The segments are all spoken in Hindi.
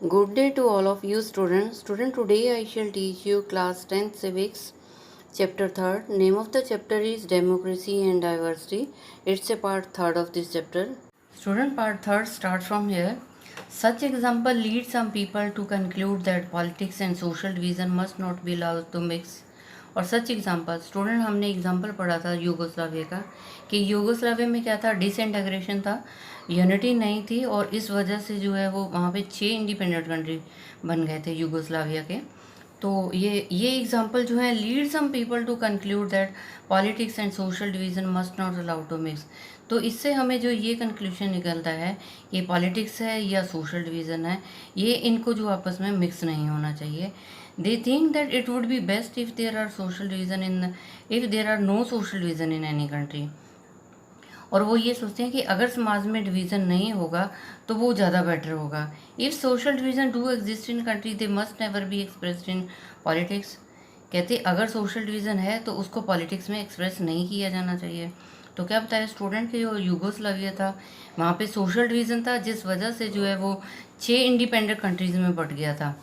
Good day to all of you students. Today I shall teach you class 10th civics chapter 3rd. Name of the chapter is Democracy and Diversity. It's a part 3rd of this chapter. Student, part 3rd starts from here. Such example lead some people to conclude that politics and social division must not be allowed to mix. और सच एग्जाम्पल स्टूडेंट हमने एग्जाम्पल पढ़ा था यूगोस्लाविया का कि यूगोस्लाविया में क्या था, डिसइंटेग्रेशन था, यूनिटी नहीं थी और इस वजह से जो है वो वहाँ पे 6 इंडिपेंडेंट कंट्री बन गए थे यूगोस्लाविया के। तो ये एग्जांपल जो है lead some people to conclude that politics and social division must not allowed to mix. तो इससे हमें जो ये कंक्लूजन निकलता है कि पॉलिटिक्स है या सोशल डिवीज़न है, ये इनको जो आपस में मिक्स नहीं होना चाहिए। They think that it would be best if there are social division if there are no social division in any country. और वो ये सोचते हैं कि अगर समाज में डिवीज़न नहीं होगा तो वो ज़्यादा बेटर होगा। If social division do exist in country they must never be expressed in politics. कहते अगर सोशल डिवीज़न है तो उसको पॉलिटिक्स में एक्सप्रेस नहीं किया जाना चाहिए। तो क्या बताया स्टूडेंट कि जो यूगोस्लाविया था वहाँ पे सोशल डिवीज़न था, जिस वजह से जो है वो 6 इंडिपेंडेंट कंट्रीज़ में बट गया था।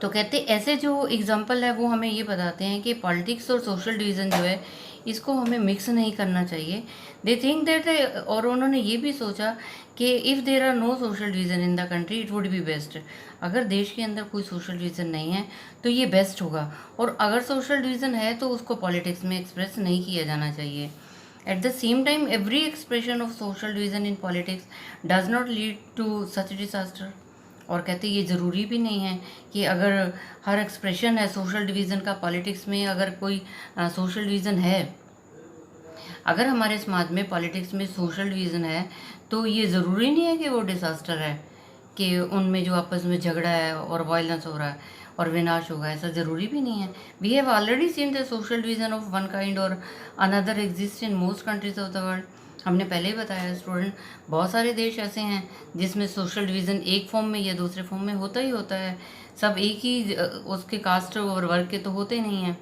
तो कहते ऐसे जो एग्जाम्पल है वो हमें ये बताते हैं कि पॉलिटिक्स और सोशल डिवीज़न जो है इसको हमें मिक्स नहीं करना चाहिए। दे थिंक दैट, और उन्होंने ये भी सोचा कि if there are no social division in the country it would be best. अगर देश के अंदर कोई सोशल डिवीज़न नहीं है तो ये बेस्ट होगा, और अगर सोशल डिवीज़न है तो उसको पॉलिटिक्स में एक्सप्रेस नहीं किया जाना चाहिए। At the same time every expression of social division in politics does not lead to such disaster. और कहते ये ज़रूरी भी नहीं है कि अगर हर एक्सप्रेशन है सोशल डिवीज़न का पॉलिटिक्स में, अगर कोई सोशल डिवीज़न है, अगर हमारे समाज में पॉलिटिक्स में सोशल डिवीज़न है तो ये ज़रूरी नहीं है कि वो डिसास्टर है, कि उनमें जो आपस में झगड़ा है और वायलेंस हो रहा है और विनाश होगा, ऐसा ज़रूरी भी नहीं है। We have already seen the social division of one kind or another exist in most countries of the world. हमने पहले ही बताया स्टूडेंट, बहुत सारे देश ऐसे हैं जिसमें सोशल डिवीज़न एक फॉर्म में या दूसरे फॉर्म में होता ही होता है। सब एक ही उसके कास्ट और वर्ग के तो होते नहीं हैं।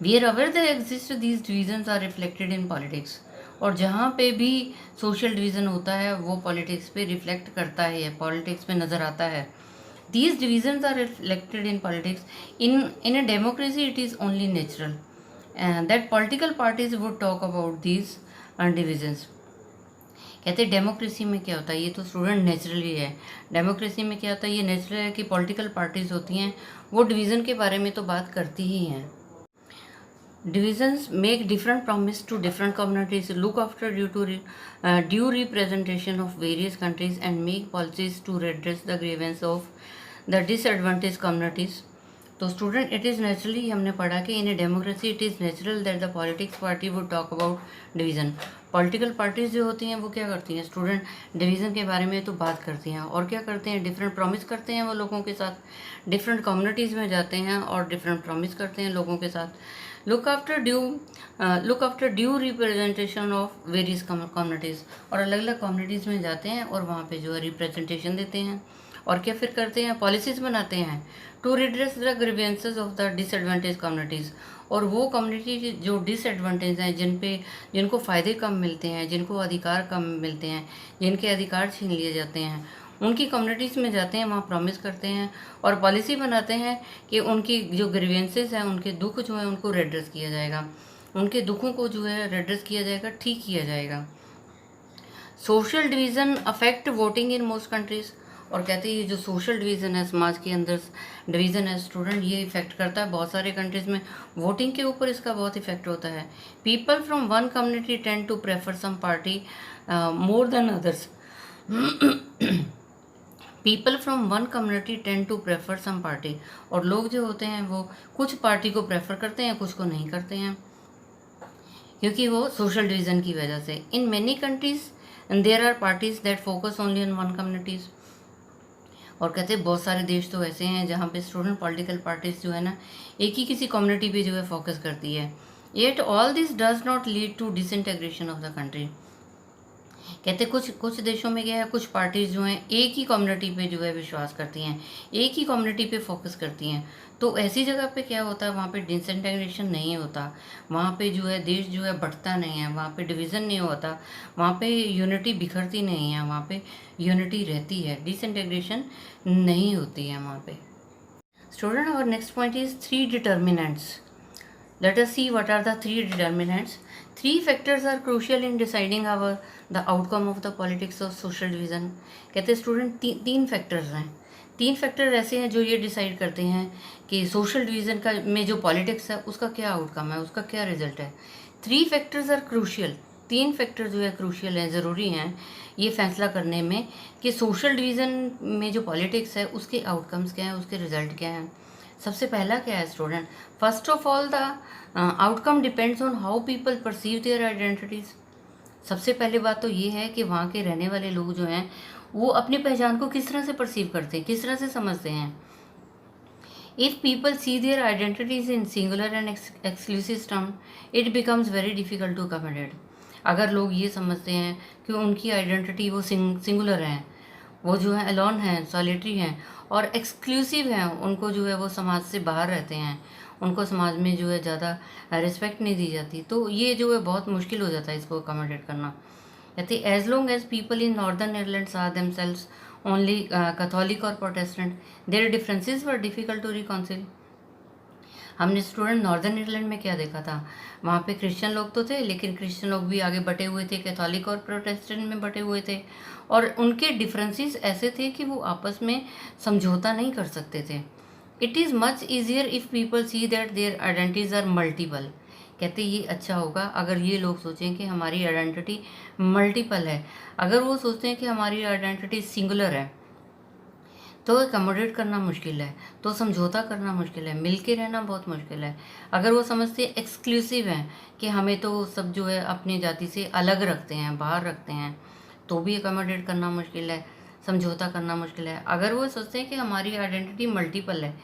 We are aware that exist these divisions are reflected in politics. और जहाँ पे भी सोशल डिवीज़न होता है वो पॉलिटिक्स पे रिफ्लेक्ट करता है, पॉलिटिक्स में नज़र आता है। These divisions are reflected in politics. In a democracy it is only natural that political parties would talk about these divisions. कहते डेमोक्रेसी में क्या होता है, ये तो स्टूडेंट नेचुरली है। डेमोक्रेसी में क्या होता है, ये नेचुरल है कि पॉलिटिकल पार्टीज होती हैं वो डिवीज़न के बारे में तो बात करती ही हैं। Divisions make different promise to different communities, look after due representation of various countries and make policies to redress the grievance of the disadvantage communities. तो स्टूडेंट इट इज़ नेचुरली, हमने पढ़ा कि in a democracy it is natural that the politics party would talk about division. Political parties जो होती हैं वो क्या करती हैं स्टूडेंट, डिवीज़न के बारे में तो बात करती हैं, और क्या करते हैं, डिफरेंट प्रॉमिस करते हैं वो लोगों के साथ, डिफरेंट कम्युनिटीज़ में जाते हैं और डिफरेंट प्रॉमिस करते हैं लोगों के साथ। Look after due representation of various communities, और अलग अलग कम्युनिटीज़ में जाते हैं और वहाँ पे जो है रिप्रेजेंटेशन देते हैं, और क्या फिर करते हैं, पॉलिसीज़ बनाते हैं to redress the grievances of the disadvantage communities. और वो कम्युनिटी जो डिसएडवांटेज हैं, जिनको फ़ायदे कम मिलते हैं, जिनको अधिकार कम मिलते हैं, जिनके अधिकार छीन लिए जाते हैं, उनकी कम्युनिटीज़ में जाते हैं, वहाँ प्रॉमिस करते हैं और पॉलिसी बनाते हैं कि उनकी जो ग्रीवेंसेस हैं, उनके दुख जो हैं उनको रेड्रेस किया जाएगा, उनके दुखों को जो है रेड्रेस किया जाएगा, ठीक किया जाएगा। Social division affect voting in most countries. और कहते हैं ये जो सोशल डिवीज़न है, समाज के अंदर डिवीज़न है स्टूडेंट, ये इफेक्ट करता है बहुत सारे कंट्रीज़ में, वोटिंग के ऊपर इसका बहुत इफेक्ट होता है। People from one community tend to prefer some party more than others. People from one community tend to prefer some party, और लोग जो होते हैं वो कुछ पार्टी को प्रेफर करते हैं, कुछ को नहीं करते हैं, क्योंकि वो सोशल डिवीज़न की वजह से। In many countries there are parties that focus only on one communities. और कहते हैं बहुत सारे देश तो ऐसे हैं जहाँ पे स्टूडेंट पॉलिटिकल पार्टीज जो है ना एक ही किसी कम्युनिटी पे जो है फोकस करती है। Yet all this does not lead to disintegration of the country. कहते कुछ कुछ देशों में क्या है, कुछ पार्टीज जो हैं एक ही कम्युनिटी पे जो है विश्वास करती हैं, एक ही कम्युनिटी पे फोकस करती हैं। तो ऐसी जगह पे क्या होता है, वहाँ पे डिसइंटीग्रेशन नहीं होता, वहाँ पे जो है देश जो है बढ़ता नहीं है, वहाँ पे डिवीज़न नहीं होता, वहाँ पे यूनिटी बिखरती नहीं है, वहाँ पे यूनिटी रहती है, डिसइंटीग्रेशन नहीं होती है वहाँ पे। स्टूडेंट, और next point is 3 determinants. Let us see what are the 3 determinants. 3 factors are crucial in deciding the outcome of the politics of social division. कहते हैं स्टूडेंट तीन फैक्टर्स हैं, 3 फैक्टर ऐसे हैं जो ये डिसाइड करते हैं कि सोशल डिवीज़न का में जो पॉलिटिक्स है उसका क्या आउटकम है, उसका क्या रिजल्ट है. 3 फैक्टर्स आर क्रूशियल. 3 फैक्टर जो है क्रूशियल हैं, ज़रूरी हैं ये फैसला करने में कि सोशल डिवीज़न में जो पॉलिटिक्स है उसके आउटकम्स क्या हैं, उसके रिजल्ट क्या हैं. सबसे पहला क्या है student, first of all the outcome depends on how people perceive their identities. सबसे पहली बात तो ये है कि वहाँ के रहने वाले लोग जो हैं वो अपनी पहचान को किस तरह से परसीव करते हैं, किस तरह से समझते हैं. If people see their identities in singular and exclusive term, it becomes very difficult to accommodate. अगर लोग ये समझते हैं कि उनकी आइडेंटिटी वो सिंगुलर है, वो जो है अलोन हैं, सॉलिटरी हैं और एक्सक्लूसिव हैं, उनको जो है वो समाज से बाहर रहते हैं, उनको समाज में जो है ज़्यादा रिस्पेक्ट नहीं दी जाती, तो ये जो है बहुत मुश्किल हो जाता है इसको अकोमोडेट करना. कहते as long as people in northern Ireland are themselves only Catholic or Protestant, their differences were difficult to reconcile. हमने स्टूडेंट नॉर्दर्न आयरलैंड में क्या देखा था, वहाँ पे क्रिश्चियन लोग तो थे लेकिन क्रिश्चियन लोग भी आगे बटे हुए थे, कैथोलिक और प्रोटेस्टेंट में बटे हुए थे और उनके डिफरेंसेस ऐसे थे कि वो आपस में समझौता नहीं कर सकते थे. It is much easier if people see that their identities are multiple. कहते ये अच्छा होगा अगर ये लोग सोचें कि हमारी आइडेंटिटी मल्टीपल है. अगर वो सोचते हैं कि हमारी आइडेंटिटी सिंगुलर है तो अकोमोडेट करना मुश्किल है, तो समझौता करना मुश्किल है, मिल के रहना बहुत मुश्किल है. अगर वो समझते हैं एक्सक्लूसिव हैं कि हमें तो सब जो है अपनी जाति से अलग रखते हैं, बाहर रखते हैं, तो भी अकोमोडेट करना मुश्किल है, समझौता करना मुश्किल है. अगर वो सोचते हैं कि हमारी आइडेंटिटी मल्टीपल है,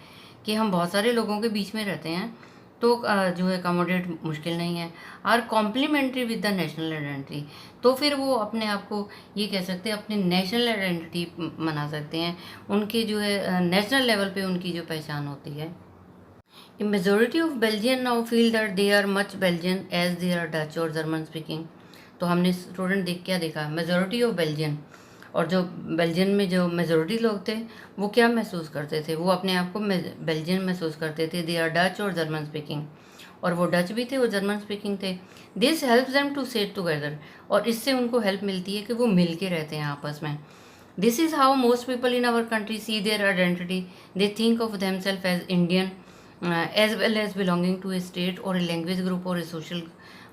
कि हम बहुत सारे लोगों के बीच में रहते हैं, तो जो है अकोमोडेट मुश्किल नहीं है. और complementary with the national identity, तो फिर वो अपने आप को ये कह सकते हैं अपनी नेशनल आइडेंटिटी मना सकते हैं, उनके जो है नेशनल लेवल पे उनकी जो पहचान होती है. A majority of Belgian now feel that they are much Belgian as they are Dutch और जर्मन स्पीकिंग. तो हमने स्टूडेंट क्या देखा, मेजोरिटी ऑफ बेल्जियन, और जो बेल्जियन में जो मेजोरिटी लोग थे वो क्या महसूस करते थे, वो अपने आप को बेल्जियन महसूस करते थे. दे आर डच और जर्मन स्पीकिंग, और वो डच भी थे और जर्मन स्पीकिंग थे. This helps them to set together, और इससे उनको हेल्प मिलती है कि वो मिल के रहते हैं आपस में. This is how most people in our country see their identity. They think of themselves as Indian as well as belonging to a state और ए लैंग्वेज ग्रुप और ए सोशल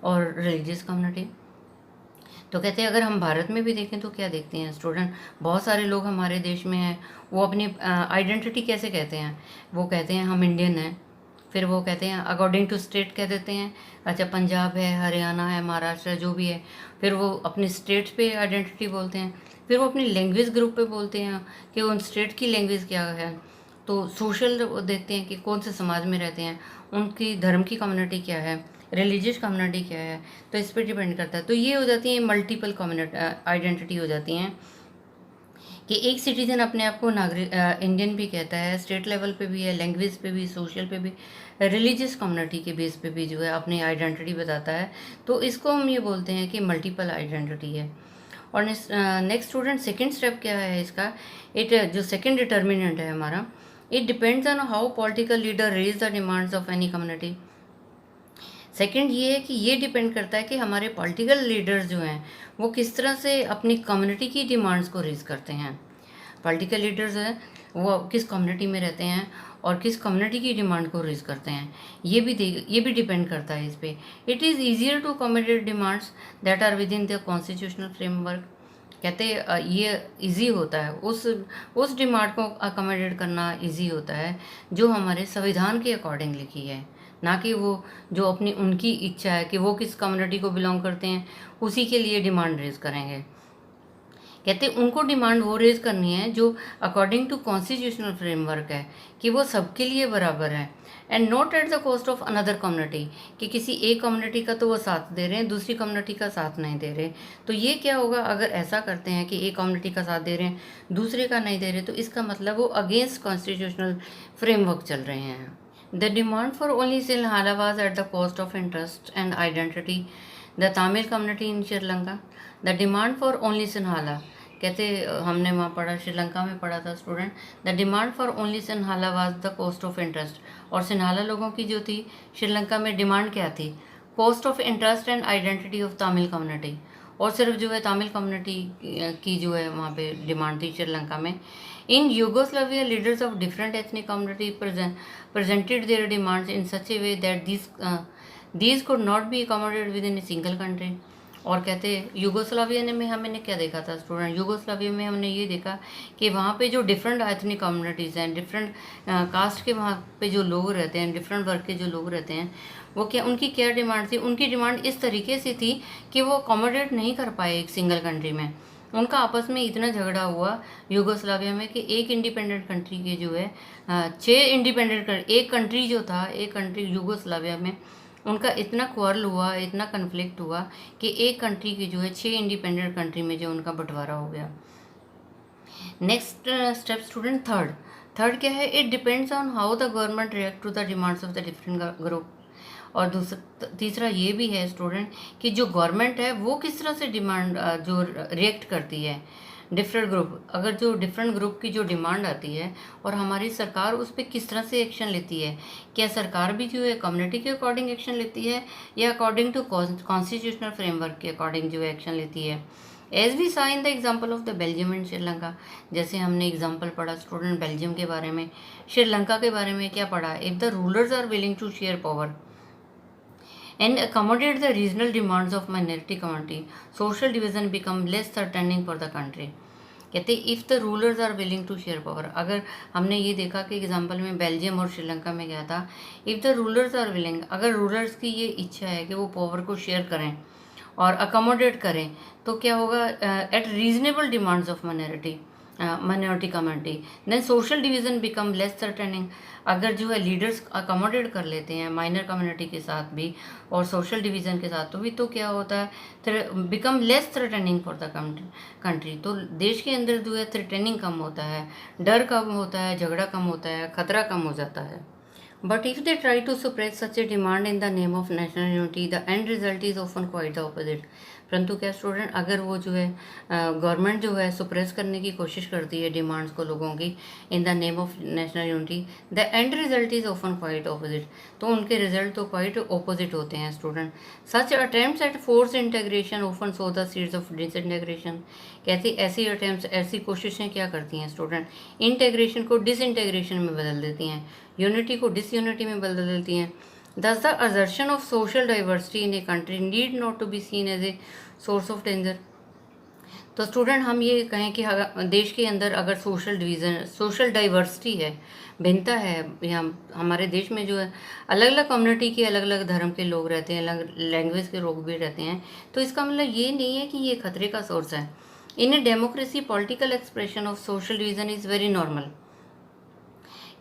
और रिलीजियस कम्युनिटी. तो कहते हैं अगर हम भारत में भी देखें तो क्या देखते हैं स्टूडेंट, बहुत सारे लोग हमारे देश में हैं, वो अपनी आइडेंटिटी कैसे कहते हैं, वो कहते हैं हम इंडियन हैं, फिर वो कहते हैं अकॉर्डिंग टू स्टेट कह देते हैं, अच्छा पंजाब है, हरियाणा है, महाराष्ट्र जो भी है, फिर वो अपने स्टेट पे आइडेंटिटी बोलते हैं, फिर वो अपनी लैंग्वेज ग्रुप पे बोलते हैं कि उन स्टेट की लैंग्वेज क्या है, तो सोशल देखते हैं कि कौन से समाज में रहते हैं, उनकी धर्म की कम्युनिटी क्या है, रिलीजियस कम्युनिटी क्या है, तो इस पर डिपेंड करता है. तो ये हो जाती है मल्टीपल कम्युनिटी आइडेंटिटी हो जाती हैं कि एक सिटीजन अपने आप को नागरिक इंडियन भी कहता है, स्टेट लेवल पे भी है, लैंग्वेज पे भी, सोशल पे भी, रिलीजियस कम्युनिटी के बेस पे भी जो है अपनी आइडेंटिटी बताता है. तो इसको हम ये बोलते हैं कि मल्टीपल आइडेंटिटी है. और नेक्स्ट स्टूडेंट सेकेंड स्टेप क्या है इसका, जो सेकेंड डिटर्मिनेंट है हमारा, it depends on how political leader raise the demands of any community. Second ये है कि ये डिपेंड करता है कि हमारे पॉलिटिकल लीडर्स जो हैं वो किस तरह से अपनी कम्युनिटी की डिमांड्स को रेज करते हैं. पॉलिटिकल लीडर्स हैं वो किस कम्युनिटी में रहते हैं और किस कम्युनिटी की डिमांड को रेज करते हैं, ये भी डिपेंड करता है इस पर. It is easier to accommodate demands that are within the constitutional framework. कहते ये इजी होता है, उस डिमांड को अकोमोडेट करना इजी होता है जो हमारे संविधान के अकॉर्डिंग लिखी है, ना कि वो जो अपनी उनकी इच्छा है कि वो किस कम्युनिटी को बिलोंग करते हैं उसी के लिए डिमांड रेज करेंगे. कहते उनको डिमांड वो रेज करनी है जो अकॉर्डिंग टू कॉन्स्टिट्यूशनल फ्रेमवर्क है, कि वो सबके लिए बराबर है, and not at the cost of another community, कि किसी एक कम्युनिटी का तो वो साथ दे रहे हैं, दूसरी कम्युनिटी का साथ नहीं दे रहे। तो ये क्या होगा, अगर ऐसा करते हैं कि एक कम्युनिटी का साथ दे रहे हैं, दूसरे का नहीं दे रहे, तो इसका मतलब वो अगेंस्ट कॉन्स्टिट्यूशनल फ्रेमवर्क चल रहे हैं। The demand for only Sinhala was at the cost of interest and identity the Tamil community in Sri Lanka. The demand for only Sinhala, कहते हमने वहाँ पढ़ा, श्रीलंका में पढ़ा था student, the demand for only Sinhala was the cost of interest. और सिन्हाला लोगों की जो थी श्रीलंका में डिमांड क्या थी, cost of interest and identity of Tamil community, और सिर्फ जो है तमिल कम्युनिटी की जो है वहाँ पे डिमांड थी श्रीलंका में। In Yugoslavia leaders of different ethnic community presented their demands in such a way that these could not be accommodated within a single country। और कहते यूगोस्लाविया में हमने क्या देखा था स्टूडेंट, यूगोस्लाविया में हमने ये देखा कि वहाँ पे जो डिफरेंट एथनिक कम्युनिटीज़ हैं, डिफरेंट कास्ट के वहाँ पे जो लोग रहते हैं, डिफरेंट वर्ग के जो लोग रहते हैं, वो क्या, उनकी क्या डिमांड थी, उनकी डिमांड इस तरीके से थी कि वो अकोमोडेट नहीं कर पाए एक सिंगल कंट्री में। उनका आपस में इतना झगड़ा हुआ यूगोस्लाविया में कि एक इंडिपेंडेंट कंट्री के जो है 6 इंडिपेंडेंट, एक कंट्री जो था, एक कंट्री यूगोस्लाविया में उनका इतना क्वारल हुआ, इतना कन्फ्लिक्ट हुआ कि एक कंट्री की जो है 6 इंडिपेंडेंट कंट्री में जो उनका बंटवारा हो गया। नेक्स्ट स्टेप स्टूडेंट थर्ड क्या है, it depends on how the government react to the demands of the different group. और तीसरा ये भी है स्टूडेंट कि जो गवर्नमेंट है वो किस तरह से डिमांड जो रिएक्ट करती है डिफरेंट ग्रुप, अगर जो डिफरेंट ग्रुप की जो डिमांड आती है और हमारी सरकार उस पर किस तरह से एक्शन लेती है। क्या सरकार भी जो है कम्युनिटी के अकॉर्डिंग एक्शन लेती है या अकॉर्डिंग टू कॉन्स्टिट्यूशनल फ्रेमवर्क के अकॉर्डिंग जो है एक्शन लेती है। As we saw in the example of the Belgium and Sri Lanka, जैसे हमने एग्जाम्पल पढ़ा स्टूडेंट बेल्जियम के बारे में, श्रीलंका के बारे में क्या पढ़ा, if the rulers are willing to share power and accommodate the regional demands of minority community, social division become less threatening for the country। कहते if the rulers are willing to share power, अगर हमने ये देखा कि एग्जाम्पल में बेल्जियम और श्रीलंका में क्या था, if the rulers are willing, अगर रूलर्स की ये इच्छा है कि वो पावर को शेयर करें और अकोमोडेट करें, तो क्या होगा, at reasonable demands of minority community, then social division become less threatening. अगर जो है लीडर्स अकोमोडेट कर लेते हैं माइनर कम्युनिटी के साथ भी और सोशल डिवीज़न के साथ, तो भी तो क्या होता है, become less threatening for the country. तो देश के अंदर जो है थ्रेटनिंग कम होता है, डर कम होता है, झगड़ा कम होता है, खतरा कम हो जाता है। But if they try to suppress such a demand in the name of national unity, the end result is often quite the opposite। परंतु क्या स्टूडेंट, अगर वो जो है गवर्नमेंट जो है सुप्रेस करने की कोशिश करती है डिमांड्स को लोगों की in the name of national unity, the end result is often quite opposite, तो उनके रिजल्ट तो क्वाइट ऑपोजिट होते हैं student. Such attempts at force integration often sow the seeds of disintegration. कहती ऐसी अटेम्प्ट्स, ऐसी कोशिशें क्या करती हैं स्टूडेंट, इंटीग्रेशन को डिसइंटीग्रेशन में बदल देती हैं, यूनिटी को डिसयूनिटी में बदल देती हैं। Thus, the assertion of social diversity in a country need not to be seen as a source of danger। तो स्टूडेंट हम ये कहें कि देश के अंदर अगर सोशल डाइवर्सिटी है, भिन्नता है, या हमारे देश में जो है अलग अलग कम्युनिटी के अलग अलग धर्म के लोग रहते हैं, अलग लैंग्वेज के लोग भी रहते हैं, तो इसका मतलब ये नहीं है कि ये खतरे का सोर्स है। In a democracy political expression of social division is very normal.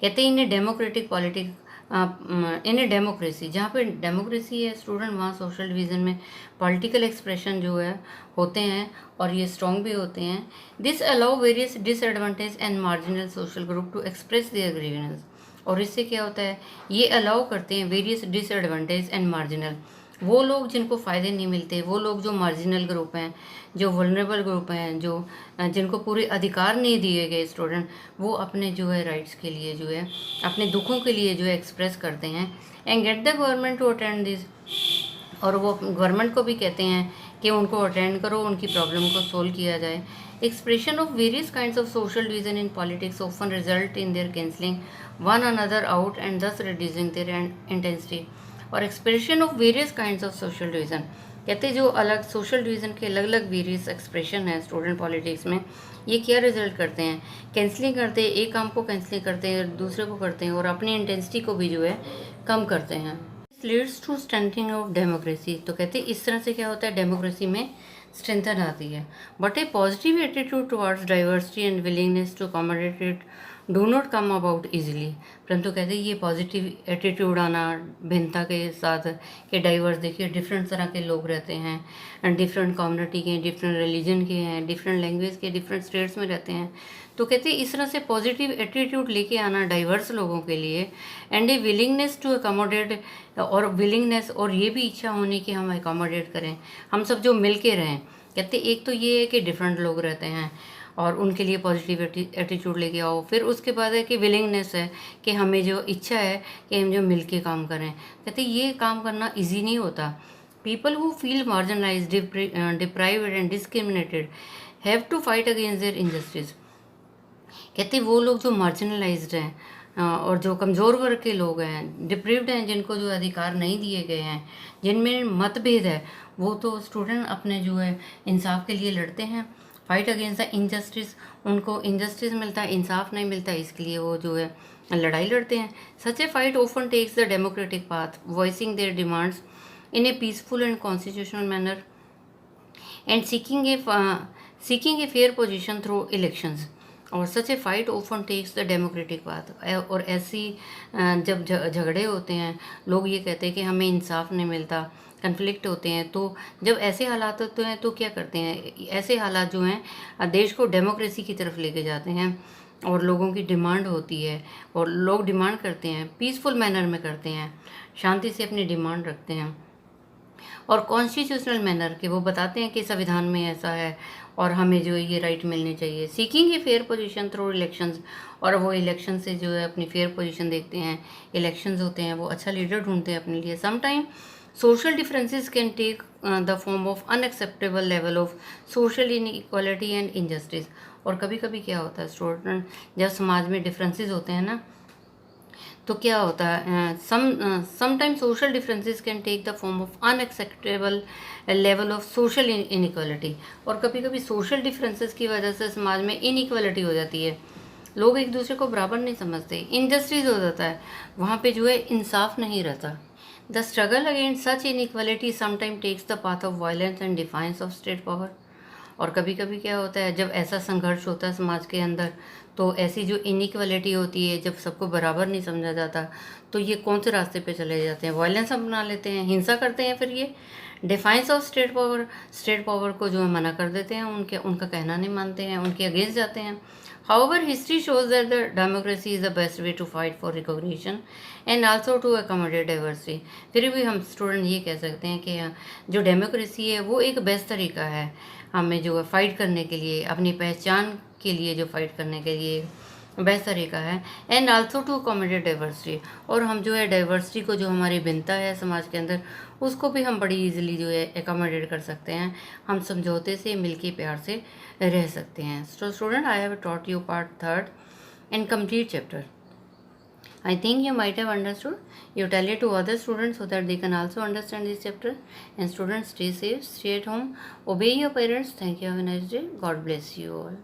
कहते हैं इन a democratic in a democracy, जहाँ पे डेमोक्रेसी है स्टूडेंट, वहाँ सोशल डिवीज़न में पॉलिटिकल एक्सप्रेशन जो है होते हैं और ये स्ट्रॉन्ग भी होते हैं। This allow various disadvantage and marginal social group to express their grievance. और इससे क्या होता है, ये अलाउ करते हैं वेरियस डिसएडवांटेज एंड मार्जिनल, वो लोग जिनको फ़ायदे नहीं मिलते, वो लोग जो मार्जिनल ग्रुप हैं, जो वल्नरेबल ग्रुप हैं, जो जिनको पूरे अधिकार नहीं दिए गए स्टूडेंट, वो अपने जो है राइट्स के लिए जो है अपने दुखों के लिए जो है एक्सप्रेस करते हैं and get the government to attend this. और वो गवर्नमेंट को भी कहते हैं कि उनको अटेंड करो, उनकी प्रॉब्लम को सोल्व किया जाए। Expression of various kinds of social division in politics often result in their cancelling one another out and दस रिड्यूसिंग देयर इंटेंसिटी। और expression of various kinds of social division, कहते जो अलग सोशल डिवीज़न के अलग अलग वेरियस एक्सप्रेशन है स्टूडेंट पॉलिटिक्स में, ये क्या रिजल्ट करते हैं, कैंसलिंग करते हैं, एक काम को कैंसलिंग करते हैं, दूसरे को करते हैं और अपनी इंटेंसिटी को भी जो है कम करते हैं। Leads to strengthening of democracy, तो कहते हैं इस तरह से क्या होता है डेमोक्रेसी में स्ट्रेंथन आती है। But a positive attitude towards diversity and willingness to accommodate it do not come about easily. परंतु कहते हैं ये पॉजिटिव एटीट्यूड आना भिन्नता के साथ, कि डाइवर्स, देखिए डिफरेंट तरह के लोग रहते हैं एंड डिफरेंट कम्युनिटी के, डिफरेंट रिलीजन के हैं, डिफरेंट लैंग्वेज के, डिफरेंट स्टेट्स में रहते हैं। तो कहते हैं इस तरह से पॉजिटिव एटीट्यूड लेके आना डाइवर्स लोगों के लिए, and a willingness to accommodate, और विलिंगनेस और ये भी इच्छा होनी कि हम अकोमोडेट करें, हम सब जो मिल के रहें। कहते एक तो ये है कि डिफरेंट लोग रहते हैं और उनके लिए पॉजिटिव एटीट्यूड लेके आओ। फिर उसके बाद है कि विलिंगनेस है, कि हमें जो इच्छा है कि हम जो मिल के काम करें। कहते ये काम करना ईजी नहीं होता। People who feel marginalise, deprived and discriminated have to fight against their injustice. कहते वो लोग जो मार्जिनलाइज्ड हैं और जो कमज़ोर वर्ग के लोग हैं, डिप्रीव्ड हैं, जिनको जो अधिकार नहीं दिए गए हैं, जिनमें मतभेद है, वो तो स्टूडेंट अपने जो है इंसाफ के लिए लड़ते हैं। फाइट अगेंस्ट द इनजस्टिस, उनको इनजस्टिस मिलता है, इंसाफ नहीं मिलता, इसके लिए वो जो है लड़ाई लड़ते हैं। Such a fight often takes the democratic path, voicing their demands in a peaceful and constitutional manner and seeking a fair position through elections. और such a fight often takes the democratic path. और ऐसी जब झगड़े होते हैं, लोग ये कहते हैं कि हमें इंसाफ नहीं मिलता, कन्फ्लिक्ट होते हैं, तो जब ऐसे हालात होते हैं तो क्या करते हैं, ऐसे हालात जो हैं देश को डेमोक्रेसी की तरफ लेके जाते हैं। और लोगों की डिमांड होती है और लोग डिमांड करते हैं, पीसफुल मैनर में करते हैं, शांति से अपनी डिमांड रखते हैं। और कॉन्स्टिट्यूशनल मैनर के वो बताते हैं कि संविधान में ऐसा है और हमें जो है ये राइट मिलनी चाहिए। Seeking a fair position through elections, और वो इलेक्शन से जो है अपनी फेयर पोजीशन देखते हैं। इलेक्शंस होते हैं, वो अच्छा लीडर ढूंढते हैं अपने लिए। Sometime social differences can take the form of unacceptable level of social inequality and injustice. और कभी कभी क्या होता है स्टूडेंट, जब समाज में डिफरेंसेस होते हैं ना, तो क्या होता है, sometime social differences can take the form of unacceptable level of social inequality. और कभी कभी सोशल डिफरेंसेस की वजह से समाज में इनइक्वालिटी हो जाती है, लोग एक दूसरे को बराबर नहीं समझते, इनजस्टिस हो जाता है, वहाँ पे जो है इंसाफ नहीं रहता। The struggle against such inequality sometime takes the path of violence and defiance of state power. और कभी कभी क्या होता है, जब ऐसा संघर्ष होता है समाज के अंदर, तो ऐसी जो इनइक्वालिटी होती है, जब सबको बराबर नहीं समझा जाता, तो ये कौन से रास्ते पे चले जाते हैं, वायलेंस अपना लेते हैं, हिंसा करते हैं। फिर ये डिफाइंस ऑफ स्टेट पावर को जो है मना कर देते हैं, उनका कहना नहीं मानते हैं, उनके अगेंस्ट जाते हैं। However, history shows that the democracy is the best way to fight for recognition and also to accommodate diversity. फिर भी हम स्टूडेंट ये कह सकते हैं कि जो डेमोक्रेसी है वो एक बेस्ट तरीका है हमें जो है फाइट करने के लिए, अपनी पहचान के लिए जो फाइट करने के लिए बेस्ट तरीका है। And also to accommodate diversity, और हम जो है डाइवर्सिटी को, जो हमारी भिन्नता है समाज के अंदर, उसको भी हम बड़ी इजीली जो है अकोमोडेट कर सकते हैं। हम समझौते से, मिलके, प्यार से रह सकते हैं। So student, I have taught you part 3rd and complete chapter. I think you might have understood. You tell it to other students so that they can also understand this chapter. And students, stay safe, stay at home, obey your parents. Thank you. Have a nice day. God bless you all.